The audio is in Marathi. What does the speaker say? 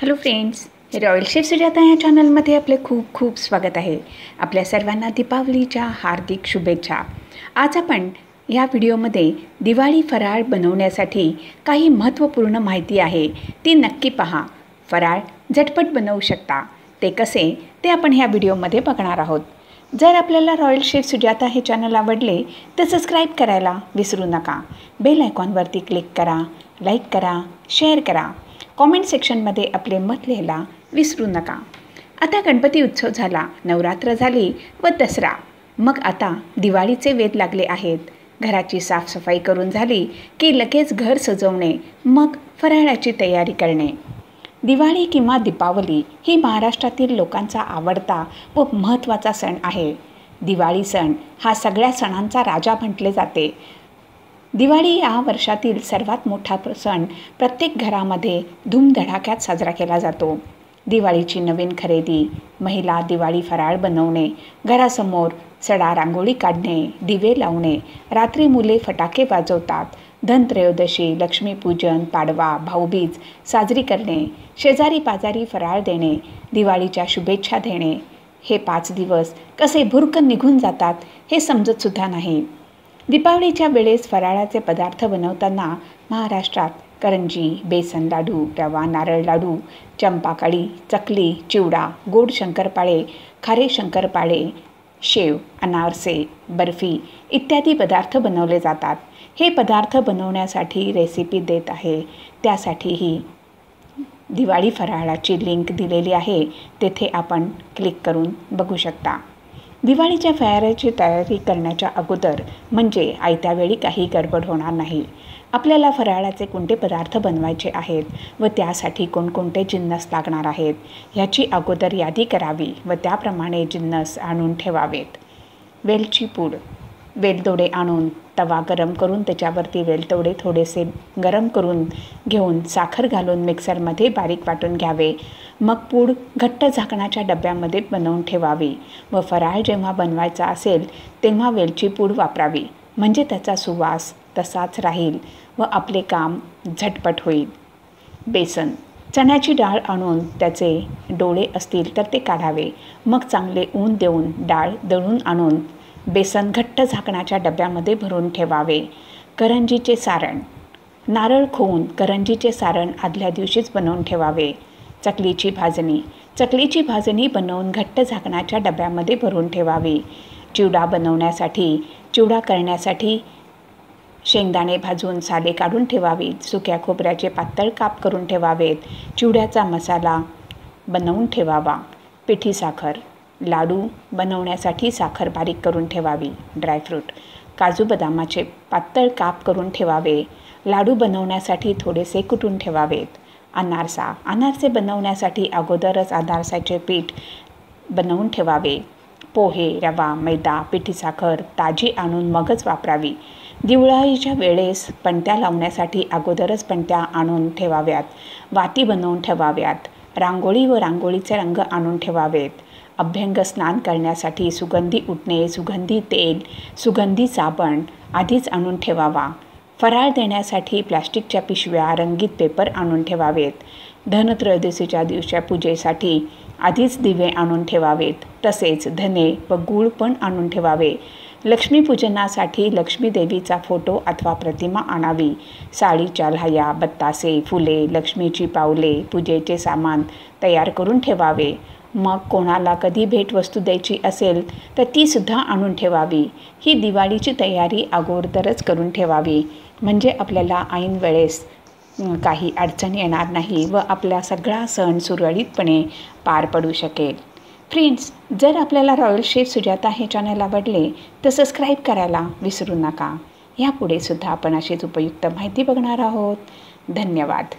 Hello friends, royal chef Sujata या चॅनलमध्ये आपले खूप खूप स्वागत आहे। आपल्या सर्वांना दीपावलीच्या हार्दिक शुभेच्छा। आज आपण या व्हिडिओमध्ये दिवाळी फराळ बनवण्यासाठी काही महत्त्वपूर्ण माहिती आहे, ती नक्की पहा। फराळ झटपट बनवू शकता, ते कसे ते आपण ह्या व्हिडिओमध्ये बघणार आहोत। जर आपल्याला रॉयल शेफ सुजाता हे चॅनल आवडले तर सबस्क्राईब करायला विसरू नका। बेल आयकॉनवरती क्लिक करा, लाईक करा, शेअर करा, कॉमेंट सेक्शनमध्ये आपले मत लिहायला विसरू नका। आता गणपती उत्सव झाला, नवरात्र झाली व दसरा, मग आता दिवाळीचे वेध लागले आहेत। घराची साफसफाई करून झाली की लगेच घर सजवणे, मग फराळाची तयारी करणे। दिवाळी किंवा दीपावली ही महाराष्ट्रातील लोकांचा आवडता व महत्त्वाचा सण आहे। दिवाळी सण हा सगळ्या सणांचा राजा म्हटले जाते। दिवाळी या वर्षातील सर्वात मोठा सण प्रत्येक घरामध्ये धूमधडाक्यात साजरा केला जातो। दिवाळीची नवीन खरेदी, महिला दिवाळी फराळ बनवणे, घरासमोर सडा रांगोळी काढणे, दिवे लावणे, रात्री मुले फटाके वाजवतात, धनत्रयोदशी, लक्ष्मीपूजन, पाडवा, भाऊबीज साजरी करणे, शेजारी पाजारी फराळ देणे, दिवाळीच्या शुभेच्छा देणे, हे 5 दिवस कसे भुरकन निघून जातात हे समजतसुद्धा नाही। दीपावलीच्या वेळेस फराळाचे पदार्थ बनवताना महाराष्ट्रात करंजी, बेसन लाडू, रवा नारळ लाडू, चंपाकळी, चकली, चिवडा, गोड शंकरपाळे, खारे शंकरपाळे, शेव, अनारसे, बर्फी इत्यादी पदार्थ बनवले जातात। हे पदार्थ बनवण्यासाठी रेसिपी देत आहे, त्यासाठीही दिवाळी फराळाची लिंक दिलेली आहे, तेथे आपण क्लिक करून बघू शकता। दिवाळीच्या फराळाची तयारी करण्याच्या अगोदर म्हणजे आयत्या वेळी काही गडबड होणार नाही। आपल्याला फराळाचे कोणते पदार्थ बनवायचे आहेत व त्यासाठी कोणकोणते जिन्नस लागणार आहेत ह्याची अगोदर यादी करावी व त्याप्रमाणे जिन्नस आणून ठेवावेत। वेलची पूड, वेलदोडे आणून तवा गरम करून त्याच्यावरती वेलदोडे थोडेसे गरम करून घेऊन साखर घालून मिक्सरमध्ये बारीक वाटून घ्यावे। मग पूड घट्ट झाकणाच्या डब्यामध्ये बनवून ठेवावी व फराळ जेव्हा बनवायचा असेल तेव्हा वेलची पूड वापरावी, म्हणजे त्याचा सुवास तसाच राहील व आपले काम झटपट होईल। बेसन, चण्याची डाळ आणून त्याचे डोळे असतील तर ते काढावे, मग चांगले ऊन देऊन डाळ दळून आणून बेसन घट्ट झाकणाच्या डब्यामध्ये भरून ठेवावे। करंजीचे सारण, नारळ खोवून करंजीचे सारण आदल्या दिवशीच बनवून ठेवावे। चकलीची भाजणी, चकलीची भाजणी बनवून घट्ट झाकणाच्या डब्यामध्ये भरून ठेवावी। चिवडा बनवण्यासाठी, चिवडा करण्यासाठी शेंगदाणे भाजून साले काढून ठेवावीत, सुक्या खोबऱ्याचे पातळ काप करून ठेवावेत, चिवड्याचा मसाला बनवून ठेवावा। पिठी साखर, लाडू बनवण्यासाठी साखर बारीक करून ठेवावी। ड्रायफ्रूट, काजू बदामाचे पातळ काप करून ठेवावे, लाडू बनवण्यासाठी थोडेसे कुटून ठेवावेत। अनारसा, अनारसे बनवण्यासाठी अगोदरच अनारसाचे पीठ बनवून ठेवावे। पोहे, रवा, मैदा, पिठी साखर ताजी आणून मगच वापरावी। दिवाळीच्या वेळेस पणत्या लावण्यासाठी अगोदरच पणत्या आणून ठेवाव्यात, वाती बनवून ठेवाव्यात, रांगोळी व रांगोळीचे रंग आणून ठेवावेत। अभ्यंग स्नान करण्यासाठी सुगंधी उटणे, सुगंधी तेल, सुगंधी साबण आधीच आणून ठेवावा। फराळ देण्यासाठी प्लास्टिकच्या पिशव्या, रंगीत पेपर आणून ठेवावेत। धनत्रयोदशीच्या दिवशी पूजेसाठी आधीच दिवे आणून ठेवावेत, तसेच धने व गूळ पण आणून ठेवावे। लक्ष्मीपूजनासाठी लक्ष्मी देवीचा फोटो अथवा प्रतिमा आणावी। साडीच्या लाह्या, बत्तासे, फुले, लक्ष्मीची पावले, पूजेचे सामान तयार करून ठेवावे। मग कोणाला कधी भेटवस्तू द्यायची असेल तर तीसुद्धा आणून ठेवावी। ही दिवाळीची तयारी अगोदरच करून ठेवावी, म्हणजे आपल्याला ऐन वेळेस काही अडचण येणार नाही व आपला सगळा सण सुरळीतपणे पार पडू शकेल। फ्रेंड्स, जर आपल्याला रॉयल शेफ सुजाता हे चॅनल आवडले तर सबस्क्राईब करायला विसरू नका। यापुढे सुद्धा आपण अशीच उपयुक्त माहिती बघणार आहोत। धन्यवाद।